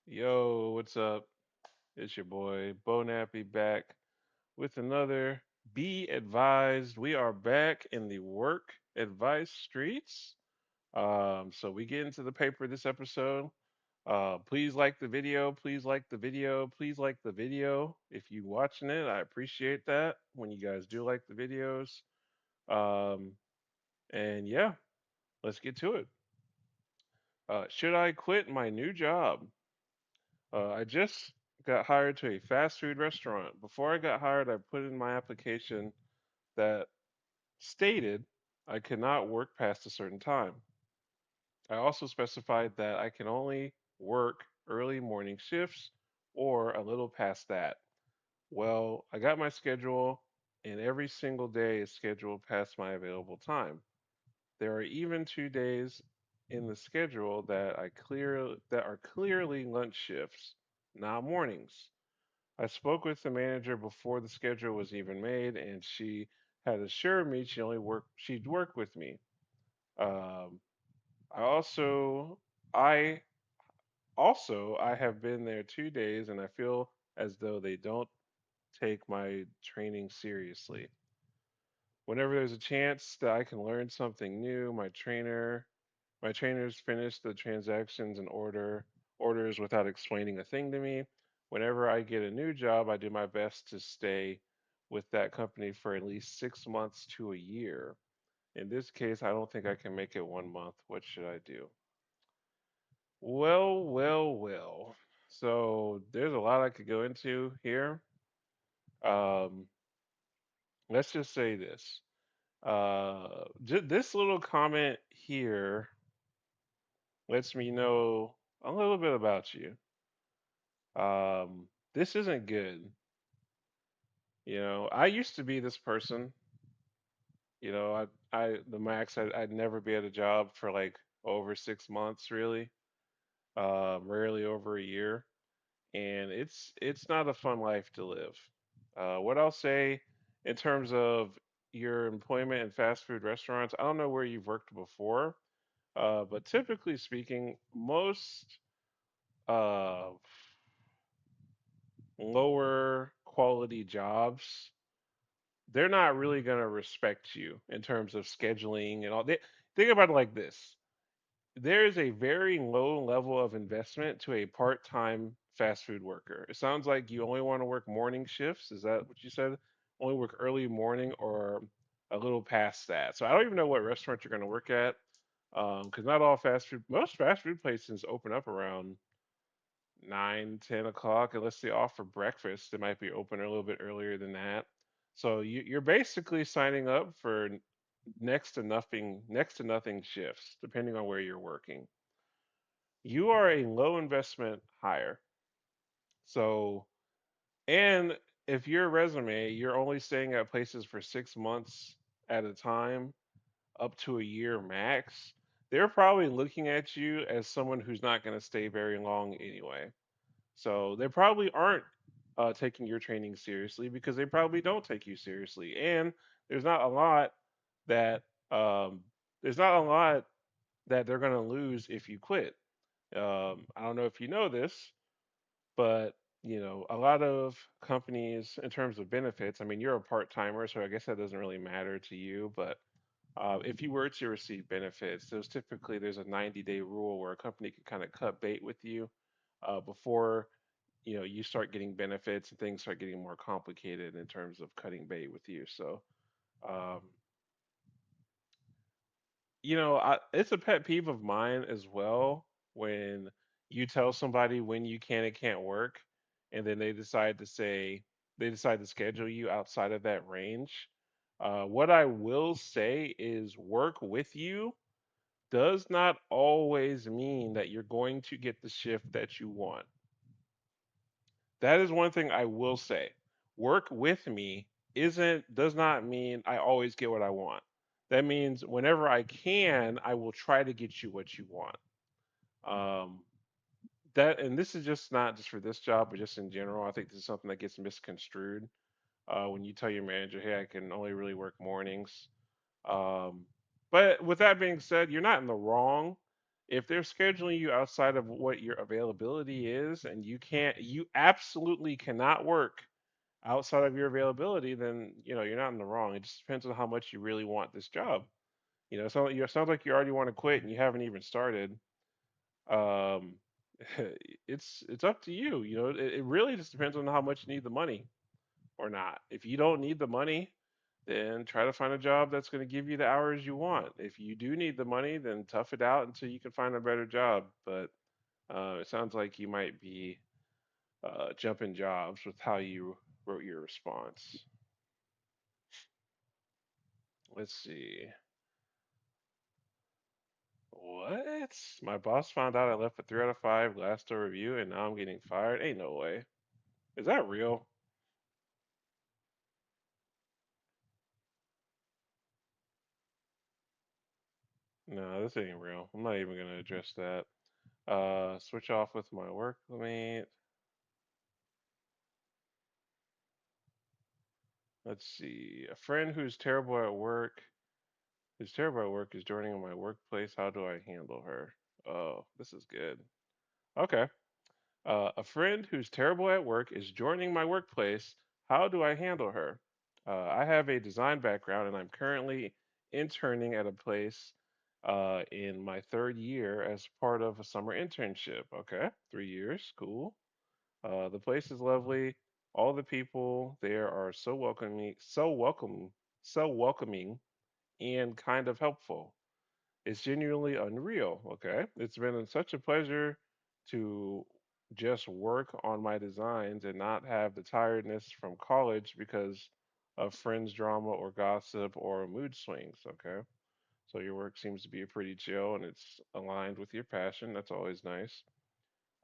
Yo, what's up? It's your boy Bo Nappy back with another Be Advised. We are back in the work advice streets. So we get into the paper this episode. Please like the video. Please like the video. Please like the video. If you watching it, I appreciate that when you guys do like the videos. Um, and yeah, let's get to it. Should I quit my new job? I just got hired to a fast food restaurant. Before I got hired, I put in my application that stated I could not work past a certain time. I also specified that I can only work early morning shifts or a little past that. Well, I got my schedule, and every single day is scheduled past my available time. There are even 2 days in the schedule that are clearly lunch shifts, not mornings. I spoke with the manager before the schedule was even made, and she had assured me she'd work with me. Um, I also I I have been there 2 days, and I feel as though they don't take my training seriously. Whenever there's a chance that I can learn something new, my trainers finish the transactions and orders without explaining a thing to me. Whenever I get a new job, I do my best to stay with that company for at least 6 months to a year. In this case, I don't think I can make it 1 month. What should I do? Well, well, well. So there's a lot I could go into here. Um, let's just say this. This little comment here lets me know a little bit about you. This isn't good. I used to be this person. The max I'd never be at a job for like over 6 months, really. Rarely over a year, and it's not a fun life to live. What I'll say in terms of your employment in fast food restaurants, I don't know where you've worked before, but typically speaking, most uh, lower quality jobs, they're not really going to respect you in terms of scheduling and all. Think about it like this: there is a very low level of investment to a part-time fast food worker. It sounds like you only want to work morning shifts. Is that what you said? Only work early morning or a little past that. So I don't even know what restaurant you're going to work at, because not all most fast food places open up around 9, 10 o'clock, unless they offer breakfast. They might be open a little bit earlier than that. So you're basically signing up for next to nothing shifts, depending on where you're working. You are a low investment hire. So, and if your resume, you're only staying at places for 6 months at a time, up to a year max, they're probably looking at you as someone who's not going to stay very long anyway. So they probably aren't taking your training seriously because they probably don't take you seriously. And there's not a lot that um, there's not a lot that they're going to lose if you quit. I don't know if you know this, but a lot of companies, in terms of benefits, I mean, you're a part timer, so I guess that doesn't really matter to you. But if you were to receive benefits, there's a 90-day rule where a company can kind of cut bait with you before you start getting benefits and things start getting more complicated in terms of cutting bait with you. So um, it's a pet peeve of mine as well when you tell somebody when you can and can't work, and then they decide to schedule you outside of that range. What I will say is work with you does not always mean that you're going to get the shift that you want. That is one thing I will say. Work with me isn't does not mean I always get what I want. That means whenever I can, I will try to get you what you want. Um, and this is just not just for this job, but just in general. I think this is something that gets misconstrued when you tell your manager, "Hey, I can only really work mornings." Um, but with that being said, you're not in the wrong. if they're scheduling you outside of what your availability is and you absolutely cannot work outside of your availability, then you're not in the wrong. It just depends on how much you really want this job. It sounds like you already want to quit and you haven't even started. um it's up to you. It really just depends on how much you need the money or not. If you don't need the money, then try to find a job that's going to give you the hours you want. If you do need the money, then tough it out until you can find a better job. But it sounds like you might be jumping jobs with how you wrote your response. Let's see. What? My boss found out I left a 3 out of 5 Glassdoor review and now I'm getting fired? Ain't no way. Is that real? No, this ain't real. I'm not even going to address that. Switch off with my workmate. Let's see. A friend who's terrible at work is joining my workplace. How do I handle her? Oh, this is good. Okay. A friend who's terrible at work is joining my workplace. How do I handle her? I have a design background and I'm currently interning at a place in my third year as part of a summer internship. Okay, 3 years, cool. The place is lovely. All the people there are so welcoming, and kind of helpful. It's genuinely unreal. Okay. It's been such a pleasure to just work on my designs and not have the tiredness from college because of friends drama or gossip or mood swings. Okay. So your work seems to be pretty chill and it's aligned with your passion. That's always nice.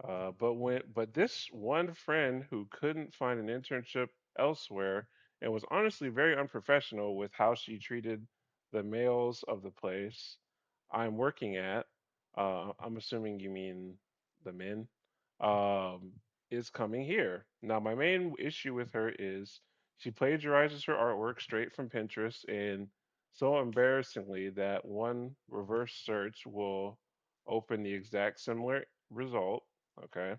But this one friend who couldn't find an internship elsewhere and was honestly very unprofessional with how she treated the males of the place I'm working at, I'm assuming you mean the men, um, is coming here. Now, my main issue with her is she plagiarizes her artwork straight from Pinterest, and so embarrassingly that one reverse search will open the exact similar result. Okay.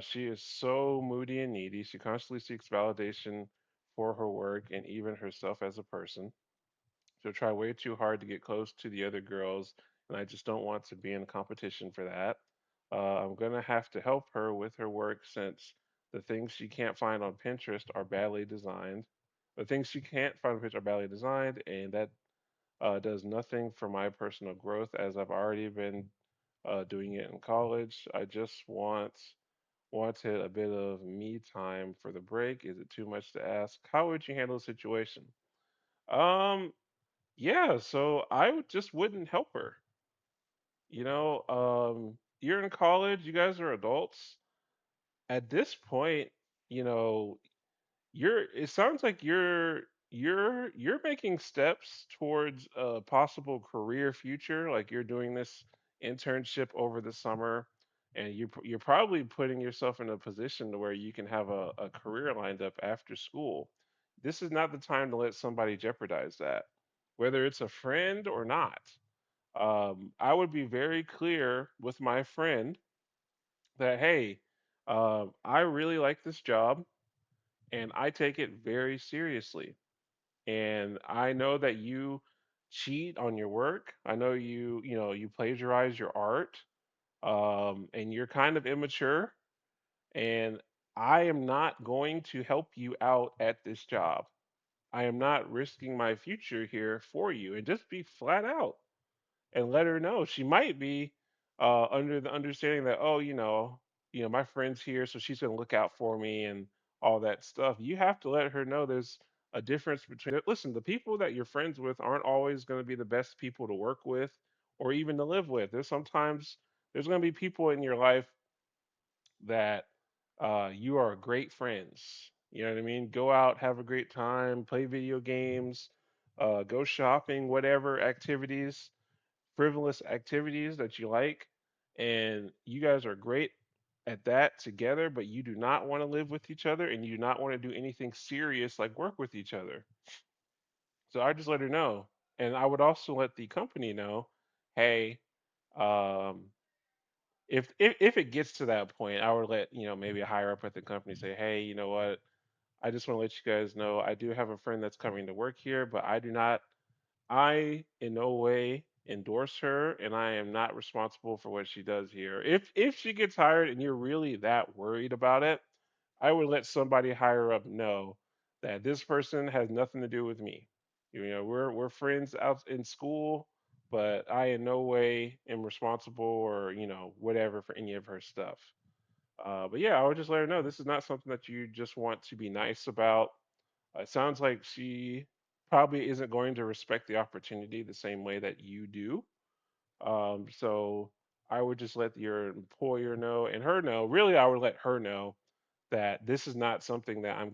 She is so moody and needy. She constantly seeks validation for her work and even herself as a person. She'll try way too hard to get close to the other girls, and I just don't want to be in competition for that. I'm gonna have to help her with her work since the things she can't find on Pinterest are badly designed. The things she can't find on Pinterest are badly designed, and that does nothing for my personal growth as I've already been doing it in college. I just wanted a bit of me time for the break. Is it too much to ask? How would you handle the situation? Um, yeah, so just wouldn't help her. You're in college, you guys are adults. At this point, you know, it sounds like you're making steps towards a possible career future. Like you're doing this internship over the summer and you're probably putting yourself in a position to where you can have a career lined up after school. This is not the time to let somebody jeopardize that, whether it's a friend or not. I would be very clear with my friend that, hey, I really like this job and I take it very seriously. And I know that you cheat on your work. I know you plagiarize your art, and you're kind of immature. And I am not going to help you out at this job. I am not risking my future here for you. And just be flat out and let her know. She might be under the understanding that, oh, my friend's here, so she's gonna look out for me and all that stuff. You have to let her know there's a difference between. Listen, the people that you're friends with aren't always going to be the best people to work with or even to live with. There's going to be people in your life that you are great friends. You know what I mean? Go out, have a great time, play video games, go shopping, whatever activities, frivolous activities that you like, and you guys are great at that together, but you do not want to live with each other and you do not want to do anything serious like work with each other. So I just let her know. And I would also let the company know, hey, Um, if it gets to that point, I would let maybe a higher up at the company say, hey, you know what? I just want to let you guys know I do have a friend that's coming to work here, but I in no way endorse her, and I am not responsible for what she does here. If she gets hired and you're really that worried about it, I would let somebody higher up know that this person has nothing to do with me. We're friends out in school, but I in no way am responsible or whatever for any of her stuff. But yeah, I would just let her know this is not something that you just want to be nice about. It sounds like she probably isn't going to respect the opportunity the same way that you do. So I would just let your employer know and her know. Really, I would let her know that this is not something that I'm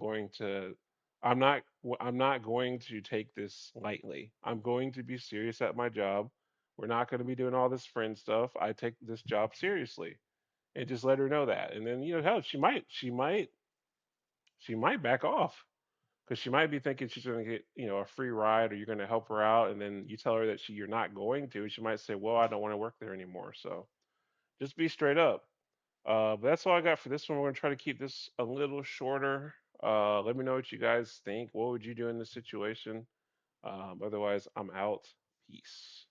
not going to take this lightly. I'm going to be serious at my job. We're not going to be doing all this friend stuff. I take this job seriously, and just let her know that. And then hell, she might back off because she might be thinking she's going to get a free ride or you're going to help her out, and then you tell her that you're not going to. She might say, well, I don't want to work there anymore. So just be straight up. But that's all I got for this one. We're going to try to keep this a little shorter. Let me know what you guys think. What would you do in this situation? Otherwise, I'm out. Peace.